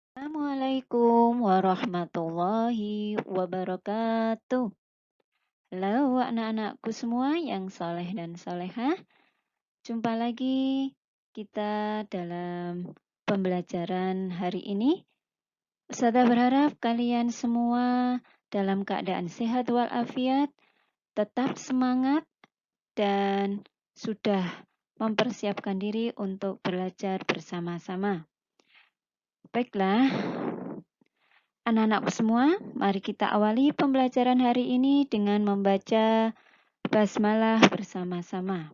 Assalamualaikum warahmatullahi wabarakatuh. Halo anak-anakku semua yang soleh dan solehah. Jumpa lagi kita dalam pembelajaran hari ini. Ustazah berharap kalian semua dalam keadaan sehat walafiat, tetap semangat dan sudah mempersiapkan diri untuk belajar bersama-sama. Baiklah, anak-anakku semua, mari kita awali pembelajaran hari ini dengan membaca basmalah bersama-sama.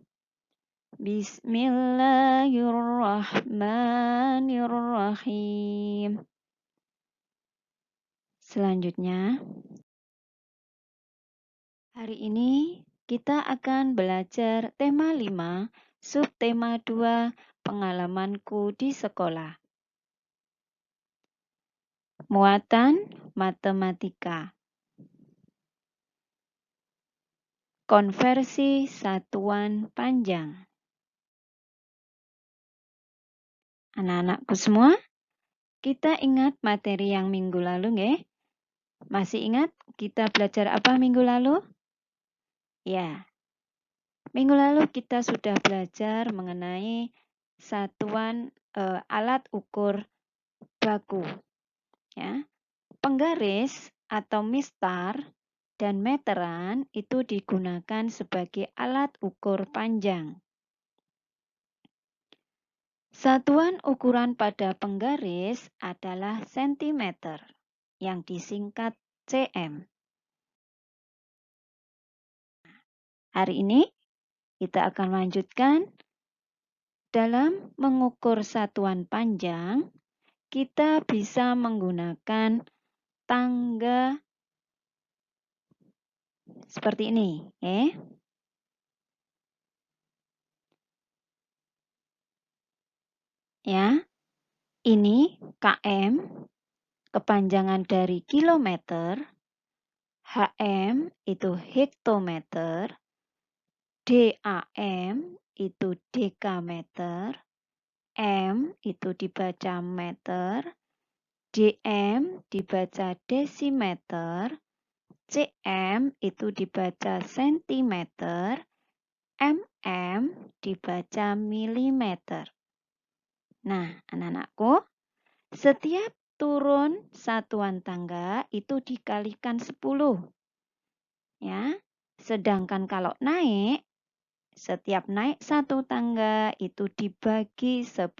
Bismillahirrahmanirrahim. Selanjutnya, hari ini kita akan belajar tema 5, subtema 2, pengalamanku di sekolah. Muatan matematika. Konversi satuan panjang. Anak-anakku semua, kita ingat materi yang minggu lalu, nggih? Masih ingat kita belajar apa minggu lalu? Ya, minggu lalu kita sudah belajar mengenai satuan alat ukur baku. Ya. Penggaris atau mistar dan meteran itu digunakan sebagai alat ukur panjang. Satuan ukuran pada penggaris adalah sentimeter, yang disingkat cm. Hari ini kita akan lanjutkan dalam mengukur satuan panjang, kita bisa menggunakan tangga seperti ini. Ya, ini km, kepanjangan dari kilometer, hm itu hektometer, dam itu dekameter, m itu dibaca meter, dm dibaca desimeter, cm itu dibaca sentimeter, mm dibaca milimeter. Nah, anak-anakku, setiap turun satuan tangga itu dikalikan 10. Ya. Sedangkan kalau naik, setiap naik satu tangga itu dibagi 10.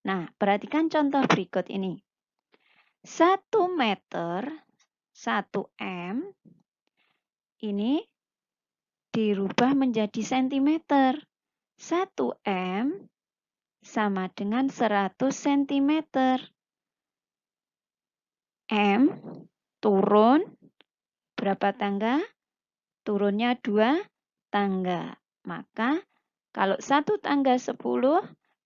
Nah, perhatikan contoh berikut ini. 1 meter, 1 m, ini dirubah menjadi sentimeter. 1 m sama dengan 100 cm. M turun berapa tangga? Turunnya 2 tangga. Maka kalau 1 tangga 10,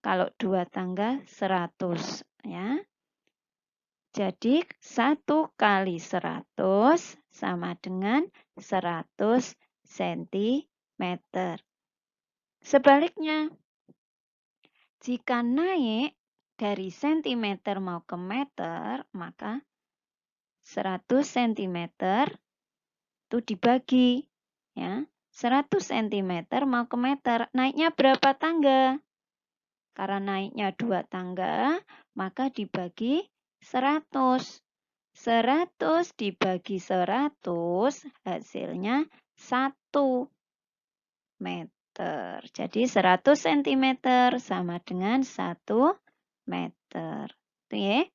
kalau 2 tangga 100. Ya. Jadi 1 kali 100 sama dengan 100 cm. Sebaliknya, jika naik dari sentimeter mau ke meter, maka 100 cm itu dibagi. Ya, 100 cm mau ke meter, naiknya berapa tangga? Karena naiknya 2 tangga, maka dibagi 100. 100 dibagi 100, hasilnya 1 meter. Jadi 100 cm sama dengan 1 meter. Itu ya.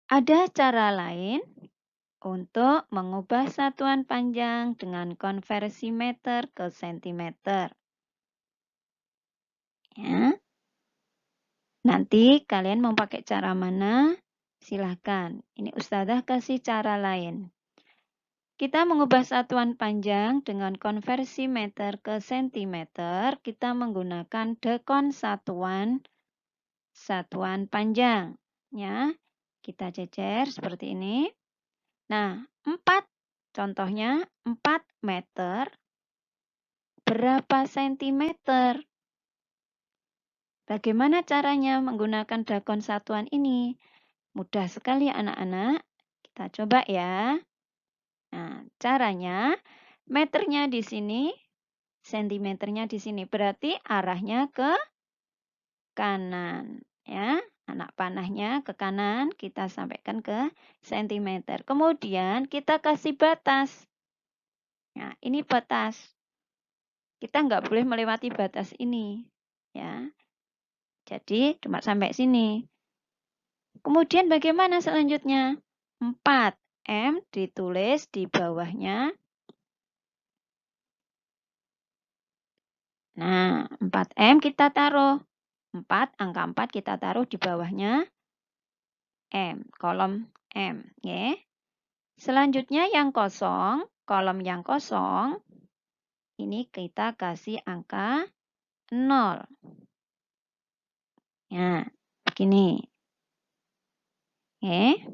Ada cara lain untuk mengubah satuan panjang dengan konversi meter ke sentimeter. Ya. Nanti kalian mau pakai cara mana? Silahkan. Ini Ustazah kasih cara lain. Kita mengubah satuan panjang dengan konversi meter ke sentimeter. Kita menggunakan dekon satuan panjang. Ya, kita cecer seperti ini. Nah, 4, contohnya 4 meter berapa sentimeter. Bagaimana caranya menggunakan dakon satuan ini? Mudah sekali anak-anak. Kita coba ya. Nah, caranya meternya di sini, sentimeternya di sini. Berarti arahnya ke kanan, ya. Anak panahnya ke kanan, kita sampaikan ke sentimeter. Kemudian kita kasih batas. Nah, ini batas. Kita nggak boleh melewati batas ini, ya. Jadi cuma sampai sini. Kemudian bagaimana selanjutnya? 4M ditulis di bawahnya. Nah, 4M kita taruh. 4, angka 4 kita taruh di bawahnya M, kolom M. Ya. Selanjutnya yang kosong, kolom yang kosong, ini kita kasih angka 0. Nah, begini. Oke.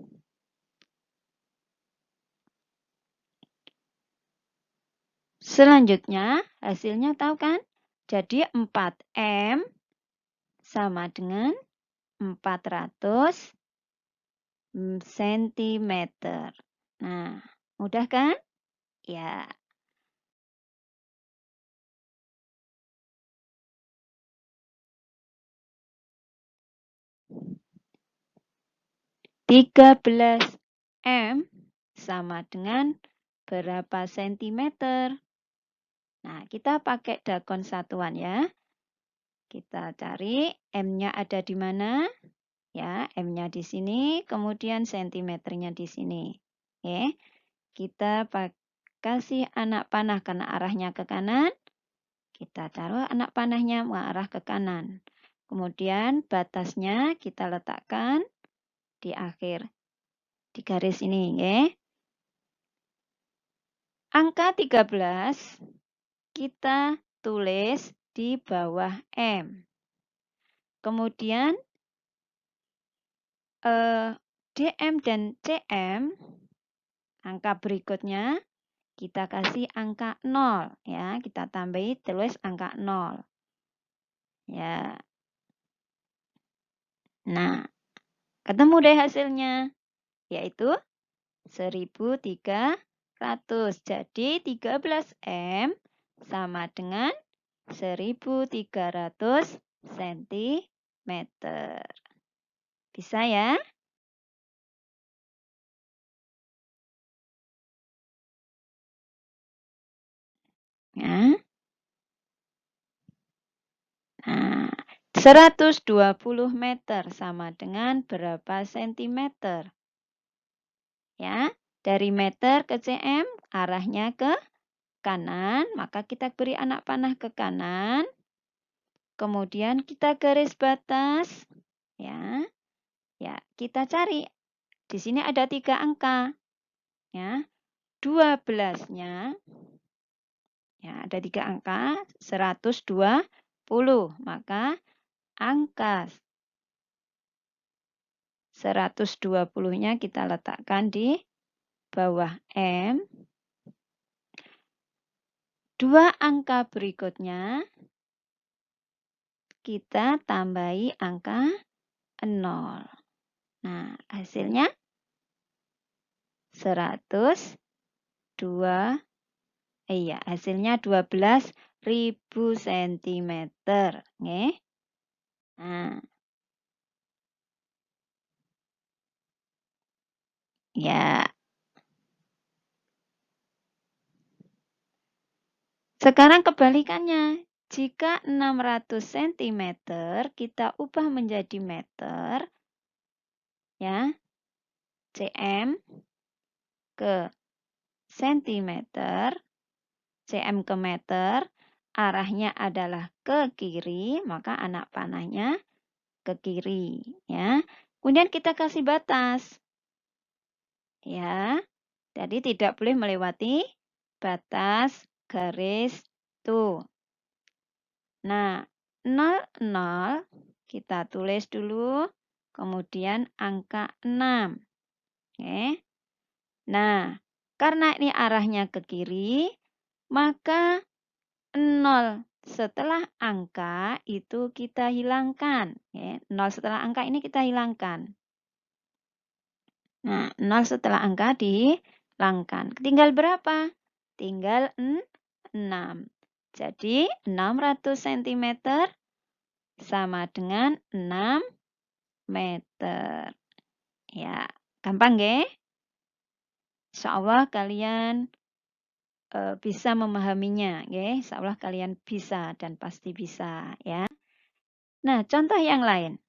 Selanjutnya, hasilnya tahu kan? Jadi 4M sama dengan 400 cm. Nah, mudah kan? Ya. (13M) sama dengan berapa sentimeter? Nah, kita pakai dakon satuan ya. Kita cari M-nya ada di mana? Ya, M-nya di sini, kemudian sentimeternya di sini. Oke. Kita kasih anak panah karena arahnya ke kanan. Kita taruh anak panahnya mengarah ke kanan. Kemudian batasnya kita letakkan di akhir, di garis ini. Ya. Angka 13 kita tulis di bawah M. Kemudian DM dan CM, angka berikutnya kita kasih angka 0. Ya, kita tambahi tulis angka 0. Ya. Nah, ketemu deh hasilnya, yaitu 1300. Jadi 13M sama dengan 1300 cm. Bisa ya? Nah, 120 meter sama dengan berapa sentimeter? Ya, dari meter ke cm arahnya ke kanan, maka kita beri anak panah ke kanan. Kemudian kita garis batas, ya. Ya, kita cari. Di sini ada 3 angka. Ya. 12-nya, ya, ada 3 angka, 120. Maka angka 120-nya kita letakkan di bawah M. 2 angka berikutnya kita tambahi angka 0. Nah, hasilnya 102. Iya, hasilnya 12.000 cm. Nggih. Nah, ya. Sekarang kebalikannya. Jika 600 cm kita ubah menjadi meter, ya, cm ke sentimeter, cm ke meter, arahnya adalah ke kiri, maka anak panahnya ke kiri, ya. Kemudian kita kasih batas, ya. Jadi tidak boleh melewati batas garis tuh. Nah, 00 kita tulis dulu, kemudian angka 6. Oke. Nah, karena ini arahnya ke kiri, maka 0 nol setelah angka itu kita hilangkan. Ya, 0 setelah angka ini kita hilangkan. Nah, 0 setelah angka dihilangkan. Tinggal berapa? Tinggal 6. Jadi 600 cm sama dengan 6 meter. Ya, gampang ya? Insya Allah kalian bisa memahaminya. Ya. Insya Allah kalian bisa dan pasti bisa. Ya. Nah, contoh yang lain.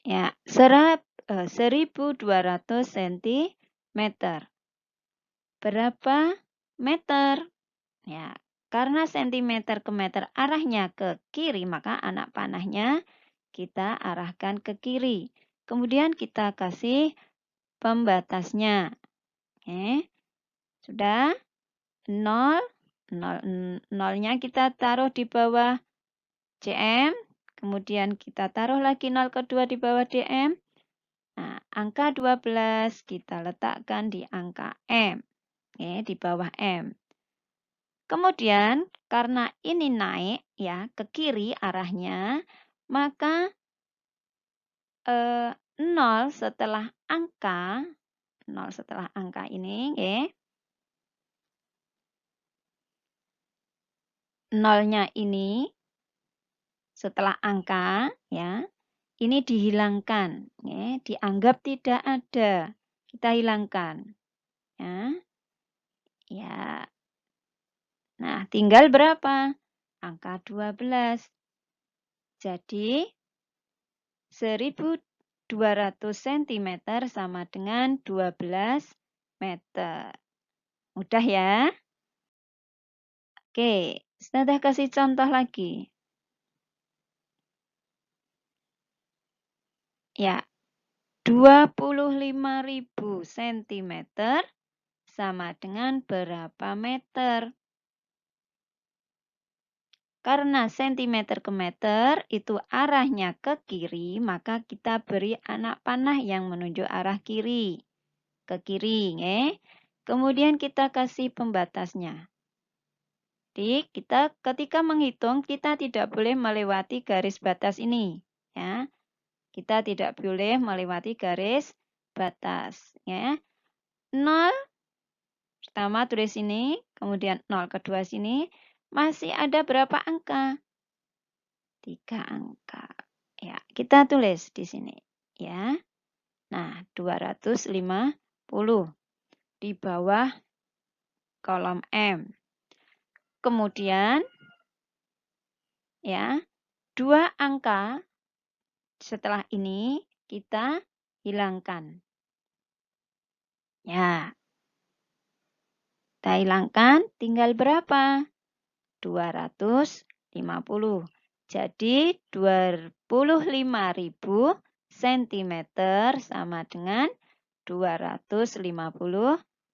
Ya, 1200 cm. Berapa meter? Ya, karena sentimeter ke meter arahnya ke kiri, maka anak panahnya kita arahkan ke kiri. Kemudian kita kasih pembatasnya. Oke, sudah 0, 0-nya kita taruh di bawah cm, kemudian kita taruh lagi 0 kedua di bawah dm. Nah, angka 12 kita letakkan di angka m, oke, di bawah m. Kemudian karena ini naik ya ke kiri arahnya, maka 0 setelah angka 0 setelah angka ini, ya. Nolnya ini setelah angka ya, ini dihilangkan, ya, dianggap tidak ada. Kita hilangkan. Ya. Ya. Nah, tinggal berapa? Angka 12. Jadi 1200 cm sama dengan 12 meter. Mudah ya? Oke, Ustazah kasih contoh lagi. Ya, 25.000 cm sama dengan berapa meter? Karena sentimeter ke meter itu arahnya ke kiri, maka kita beri anak panah yang menunjuk arah kiri. Ke kiri, ya. Kemudian kita kasih pembatasnya. Jadi kita ketika menghitung, kita tidak boleh melewati garis batas ini. Ya. Kita tidak boleh melewati garis batas. Ya. 0 pertama tulis sini, kemudian 0 kedua sini. Masih ada berapa angka? 3 angka. Ya, kita tulis di sini. Ya. Nah, 250 di bawah kolom M. Kemudian, ya, 2 angka setelah ini kita hilangkan. Ya, kita hilangkan tinggal berapa? 250. Jadi 25.000 cm sama dengan 250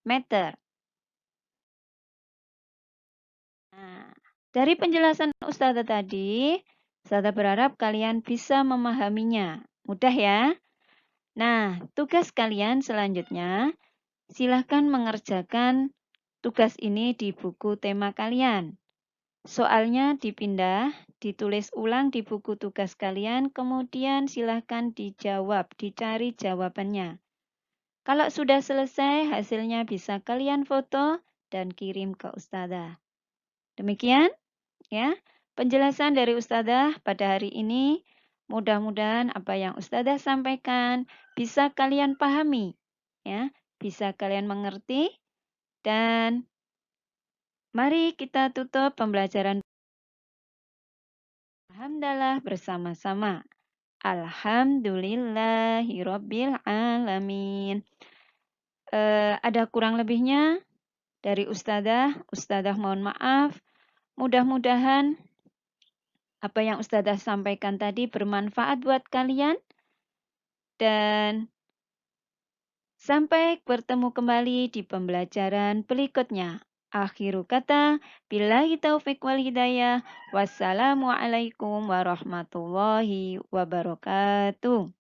meter. Nah, dari penjelasan Ustazah tadi, Ustazah berharap kalian bisa memahaminya. Mudah ya? Nah, tugas kalian selanjutnya, silahkan mengerjakan tugas ini di buku tema kalian. Soalnya dipindah, ditulis ulang di buku tugas kalian, kemudian silahkan dijawab, dicari jawabannya. Kalau sudah selesai, hasilnya bisa kalian foto dan kirim ke Ustazah. Demikian ya penjelasan dari Ustazah pada hari ini. Mudah-mudahan apa yang Ustazah sampaikan bisa kalian pahami, ya, bisa kalian mengerti, dan mari kita tutup pembelajaran alhamdulillah bersama-sama. Alhamdulillahirabbil alamin. Ada kurang lebihnya dari Ustazah. Ustazah mohon maaf. Mudah-mudahan apa yang Ustazah sampaikan tadi bermanfaat buat kalian. Dan sampai bertemu kembali di pembelajaran berikutnya. Akhiru kata, billahi taufiq wal hidayah. Wassalamualaikum warahmatullahi wabarakatuh.